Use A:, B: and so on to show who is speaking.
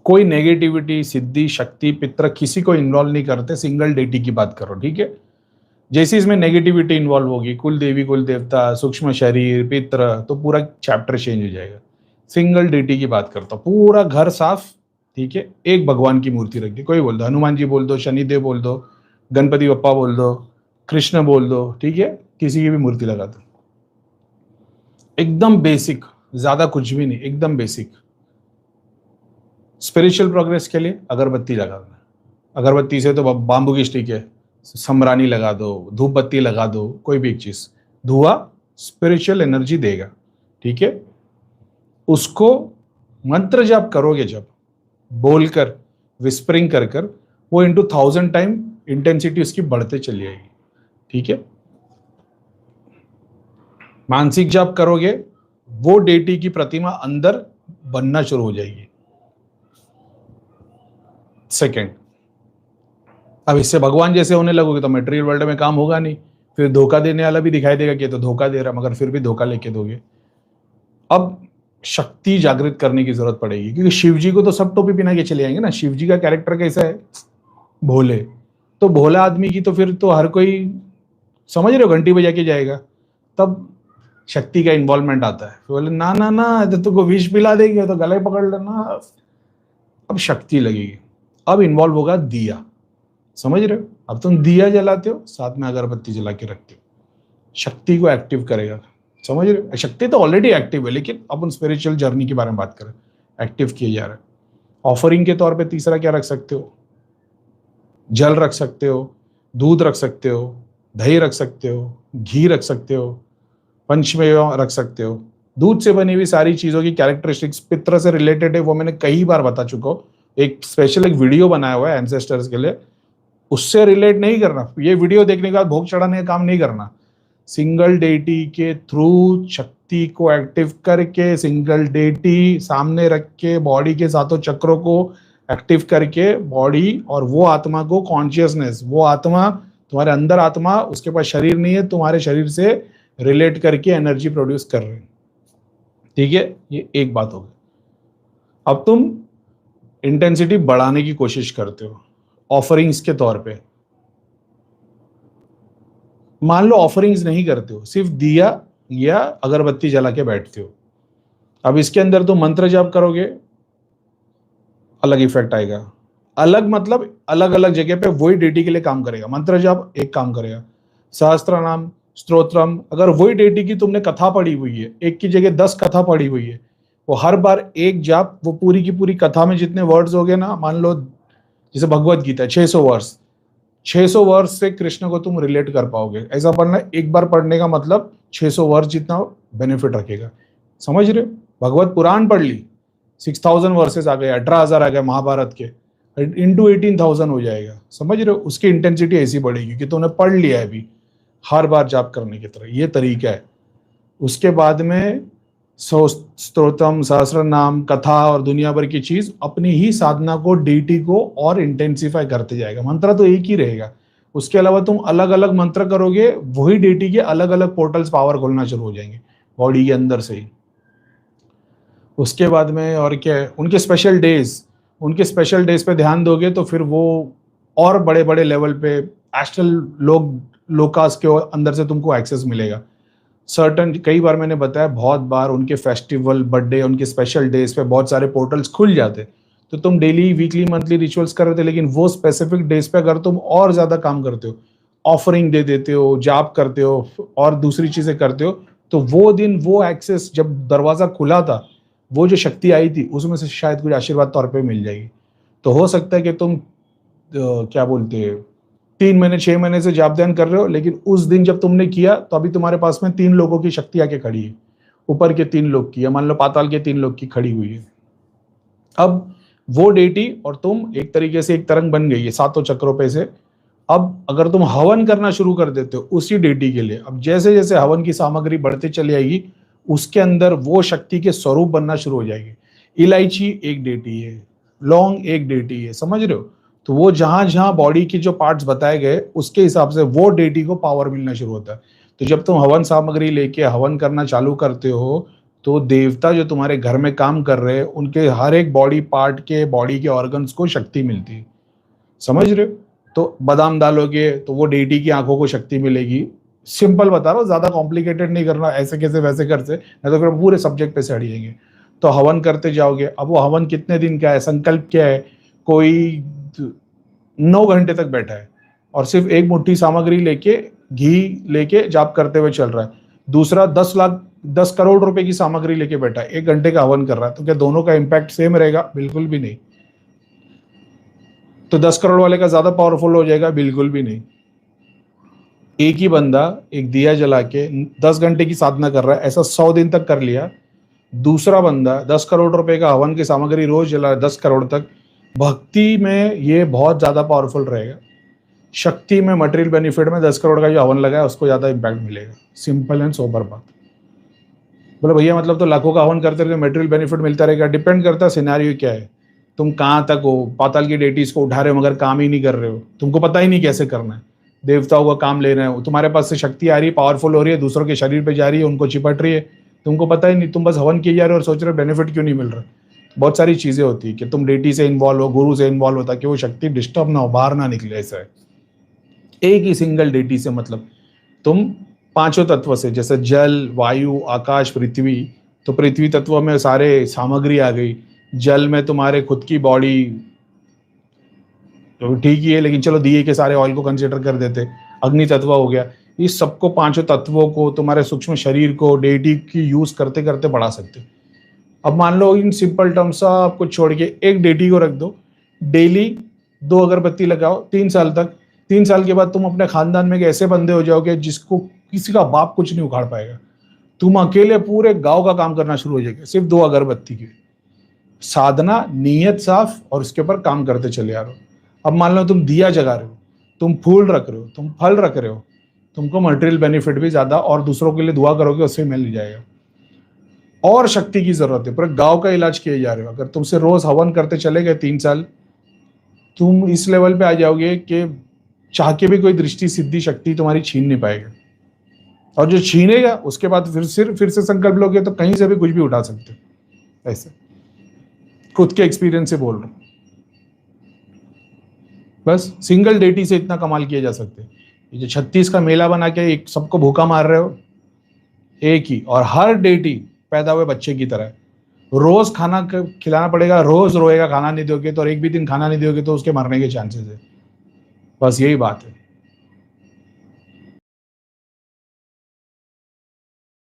A: कोई नेगेटिविटी, सिद्धि, शक्ति, पितृ किसी को इन्वॉल्व नहीं करते, सिंगल डेटी की बात करो, ठीक है। जैसे इसमें नेगेटिविटी इन्वॉल्व होगी, कुल देवी, कुल देवता, सूक्ष्म शरीर, पितृ, तो पूरा चैप्टर चेंज हो जाएगा। सिंगल डेटी की बात करता हूँ, पूरा घर साफ, ठीक है। एक भगवान की मूर्ति रख दी, कोई बोल दो, हनुमान जी बोल दो, शनिदेव बोल दो, गणपति बप्पा बोल दो, कृष्ण बोल दो, ठीक है, किसी की भी मूर्ति लगा दो। एकदम बेसिक, ज्यादा कुछ भी नहीं, एकदम बेसिक। स्पिरिचुअल प्रोग्रेस के लिए अगरबत्ती लगाना, अगरबत्ती से तो बाम्बू की स्टिक है, समरानी लगा दो, धूप बत्ती लगा दो, कोई भी एक चीज, धुआं स्पिरिचुअल एनर्जी देगा, ठीक है। उसको मंत्र जाप करोगे जब, बोलकर, विस्परिंग कर कर, वो इंटू 1000 टाइम इंटेंसिटी उसकी बढ़ते चली जाएगी, ठीक है। मानसिक जाप करोगे, वो डेटी की प्रतिमा अंदर बनना शुरू हो जाएगी। सेकंड, अब इससे भगवान जैसे होने लगोगे तो मटेरियल वर्ल्ड में काम होगा नहीं, फिर धोखा देने वाला भी दिखाई देगा कि तो धोखा दे रहा, मगर फिर भी धोखा लेके दोगे। अब शक्ति जागृत करने की जरूरत पड़ेगी, क्योंकि शिव जी को तो सब टोपी पहना के चले आएंगे ना। शिव जी का कैरेक्टर कैसा है, भोले, तो भोला आदमी की तो फिर तो हर कोई, समझ रहे हो, घंटी बजा के जाएगा, तब शक्ति का इन्वॉल्वमेंट आता है। बोले ना ना ना, तो तुमको विष पिला देंगे तो गले पकड़ लेना, अब शक्ति लगेगी। अब इन्वॉल्व होगा दिया, समझ रहे हो, अब तुम दिया जलाते हो, साथ में अगरबत्ती जला के रखते हो, शक्ति को एक्टिव करेगा, समझ रहे हो। शक्ति तो ऑलरेडी एक्टिव है, लेकिन अपन स्पिरिचुअल जर्नी के बारे में बात करें, एक्टिव किया जा रहा है। ऑफरिंग के तौर पे तीसरा क्या रख सकते हो, जल रख सकते हो, दूध रख सकते हो, दही रख सकते हो, घी रख सकते हो, पंचमेवा रख सकते हो। दूध से बनी हुई सारी चीजों की कैरेक्टरिस्टिक्स पितृ से रिलेटेड है, वो मैंने कई बार बता चुका हूँ। एक स्पेशल एक वीडियो बनाया हुआ है एंसेस्टर्स के लिए, उससे रिलेट नहीं करना। ये वीडियो देखने के बाद भोग चढ़ाने का काम नहीं करना। सिंगल डेटी के थ्रू शक्ति को एक्टिव करके, सिंगल डेटी सामने रख के, बॉडी के सातों चक्रों को एक्टिव करके, बॉडी और वो आत्मा को कॉन्शियसनेस, वो आत्मा तुम्हारे अंदर, आत्मा उसके पास शरीर नहीं है, तुम्हारे शरीर से रिलेट करके एनर्जी प्रोड्यूस कर रहे हैं, ठीक है। ये एक बात होगी। अब तुम इंटेंसिटी बढ़ाने की कोशिश करते हो ऑफरिंग्स के तौर पे। मान लो ऑफरिंग्स नहीं करते हो, सिर्फ दिया या अगरबत्ती जला के बैठते हो। अब इसके अंदर तुम मंत्र जाप करोगे, अलग इफेक्ट आएगा। अलग मतलब अलग अलग जगह पे वही डेटी के लिए काम करेगा। मंत्र जाप एक काम करेगा, सहस्त्र नाम, स्तोत्रम, अगर वही डेटी की तुमने कथा पढ़ी हुई है, एक की जगह 10 कथा पढ़ी हुई है, वो हर बार एक जाप, वो पूरी की पूरी कथा में जितने वर्ड्स हो गए ना, मान लो जैसे भगवत गीता 600 वर्ष, 600 वर्ष से कृष्ण को तुम रिलेट कर पाओगे। ऐसा पढ़ना, एक बार पढ़ने का मतलब 600 वर्ष जितना बेनिफिट रखेगा, समझ रहे हो। भगवत पुराण पढ़ ली, 6000 वर्सेस आ गए, 18000 आ गए महाभारत के, इंटू 18000 हो जाएगा, समझ रहे हो। उसकी इंटेंसिटी ऐसी बढ़ेगी कि तुमने पढ़ लिया है अभी, हर बार जाप करने की तरह, ये तरीका है। उसके बाद में स्तोत्रम, सहस्त्र नाम, कथा और दुनिया भर की चीज अपनी ही साधना को, डीटी को और इंटेंसिफाई करते जाएगा। मंत्र तो एक ही रहेगा, उसके अलावा तुम अलग अलग मंत्र करोगे, वही डीटी के अलग अलग पोर्टल्स पावर खोलना शुरू हो जाएंगे बॉडी के अंदर से ही। उसके बाद में और क्या है, उनके स्पेशल डेज पे ध्यान दोगे तो फिर वो और बड़े बड़े लेवल पे एस्ट्रल लोकास के अंदर से तुमको एक्सेस मिलेगा। सर्टन, कई बार मैंने बताया, बहुत बार उनके फेस्टिवल, बर्थडे, उनके स्पेशल डेज पे बहुत सारे पोर्टल्स खुल जाते, तो तुम डेली, वीकली, मंथली रिचुअल्स कर रहे थे, लेकिन वो स्पेसिफिक डेज पे अगर तुम और ज्यादा काम करते हो, ऑफरिंग दे देते हो, जाप करते हो और दूसरी चीजें करते हो, तो वो दिन, वो एक्सेस जब दरवाजा खुला था, वो जो शक्ति आई थी उसमें से शायद कुछ आशीर्वाद तौर पे मिल जाएगी। तो हो सकता है कि तुम क्या बोलते हैं 3 महीने 6 महीने से जाप ध्यान कर रहे हो, लेकिन उस दिन जब तुमने किया तो अभी तुम्हारे पास में 3 लोगों की शक्ति आके खड़ी है, ऊपर के 3 लोग की, या मान लो पाताल के 3 लोग की खड़ी हुई है। अब वो डेटी और तुम एक तरीके से एक तरंग बन गई है सातों चक्रों पे से। अब अगर तुम हवन करना शुरू कर देते हो उसी डेटी के लिए, अब जैसे जैसे हवन की सामग्री बढ़ती चली आएगी, उसके अंदर वो शक्ति के स्वरूप बनना शुरू हो जाएगी। इलायची एक डेटी है, लौंग एक डेटी है, समझ रहे हो। तो वो जहां जहां बॉडी की जो पार्ट्स बताए गए, उसके हिसाब से वो डेटी को पावर मिलना शुरू होता है। तो जब तुम हवन सामग्री लेके हवन करना चालू करते हो, तो देवता जो तुम्हारे घर में काम कर रहे हैं उनके हर एक बॉडी पार्ट के, बॉडी के ऑर्गन्स को शक्ति मिलती है, समझ रहे हो? तो बादाम डालोगे तो वो डेटी की आंखों को शक्ति मिलेगी। सिंपल बता रहा हूँ, ज्यादा कॉम्प्लिकेटेड नहीं करना, ऐसे कैसे वैसे कर से, नहीं तो फिर पूरे सब्जेक्ट पे से हट जाएंगे। तो हवन करते जाओगे। अब वो हवन कितने दिन का है, संकल्प क्या है? कोई 9 घंटे तक बैठा है और सिर्फ एक मुट्ठी सामग्री लेके, घी लेके जाप करते हुए चल रहा है। दूसरा 10 करोड़ रुपए की सामग्री लेके बैठा है, 1 घंटे का हवन कर रहा है। तो क्या दोनों का इम्पैक्ट सेम रहेगा? बिल्कुल भी नहीं। तो 10 करोड़ वाले का ज्यादा पावरफुल हो जाएगा? बिल्कुल भी नहीं। एक ही बंदा एक दिया जला के 10 घंटे की साधना कर रहा है, ऐसा 100 दिन तक कर लिया। दूसरा बंदा 10 करोड़ रुपए का हवन की सामग्री रोज जला 10 करोड़ तक। भक्ति में ये बहुत ज्यादा पावरफुल रहेगा। शक्ति में, मटेरियल बेनिफिट में 10 करोड़ का जो हवन लगा है उसको ज्यादा इंपैक्ट मिलेगा। सिंपल एंड सोबर बात। बोले भैया मतलब तो लाखों का हवन करते रहे मटेरियल बेनिफिट मिलता रहेगा? डिपेंड करता है सिनेरियो क्या है, तुम कहाँ तक हो। पाताल की डेटीज को उठा रहे हो मगर काम ही नहीं कर रहे हो, तुमको पता ही नहीं कैसे करना है। देवताओं का काम ले रहे हो, तुम्हारे पास से शक्ति आ रही है, पावरफुल हो रही है, दूसरों के शरीर पे जा रही है, उनको चिपट रही है, तुमको पता ही नहीं। तुम बस हवन किए जा रहे हो और सोच रहे हो बेनिफिट क्यों नहीं मिल रहा। बहुत सारी चीजें होती है कि तुम डेटी से इन्वॉल्व हो, गुरु से इन्वॉल्व हो, ताकि वो शक्ति डिस्टर्ब ना हो, बाहर ना निकले। ऐसा है एक ही सिंगल डेटी से, मतलब तुम पांचों तत्व से, जैसे जल, वायु, आकाश, पृथ्वी। तो पृथ्वी तत्व में सारे सामग्री आ गई, जल में तुम्हारे खुद की बॉडी, तो ठीक ही है, लेकिन चलो दिए के सारे ऑयल को कंसिडर कर देते। अग्नि तत्व हो गया। इस सबको, पांचों तत्वों को, तुम्हारे सूक्ष्म शरीर को डेटी की यूज करते करते बढ़ा सकते। अब मान लो इन सिंपल टर्म्स सब कुछ छोड़ के एक डेटी को रख दो, डेली 2 अगरबत्ती लगाओ 3 साल तक। 3 साल के बाद तुम अपने खानदान में एक ऐसे बंदे हो जाओगे जिसको किसी का बाप कुछ नहीं उखाड़ पाएगा। तुम अकेले पूरे गांव का काम करना शुरू हो जाएगा, सिर्फ 2 अगरबत्ती की साधना, नीयत साफ, और उसके ऊपर काम करते चले आ रहे हो। अब मान लो तुम दिया जगा रहे हो, तुम फूल रख रहे हो, तुम फल रख रहे हो, तुमको मटेरियल बेनिफिट भी ज्यादा, और दूसरों के लिए दुआ करोगे उससे मिल जाएगा। और शक्ति की जरूरत है, पूरे गांव का इलाज किए जा रहे हो। अगर तुमसे रोज हवन करते चले गए 3 साल, तुम इस लेवल पे आ जाओगे कि चाह के भी कोई दृष्टि सिद्धि शक्ति तुम्हारी छीन नहीं पाएगा। और जो छीनेगा उसके बाद फिर से संकल्प लोगे तो कहीं से भी कुछ भी उठा सकते हो। ऐसे खुद के एक्सपीरियंस से बोल रहा हूं। बस सिंगल डेटी से इतना कमाल किया जा सकते हैं। ये जो 36 का मेला बना के एक सबको भूखा मार रहे हो, एक ही, और हर डेटी पैदा हुए बच्चे की तरह रोज खाना खिलाना पड़ेगा, रोज रोएगा खाना नहीं दोगे तो, और एक भी दिन खाना नहीं दोगे तो उसके मरने के चांसेस है। बस यही बात है।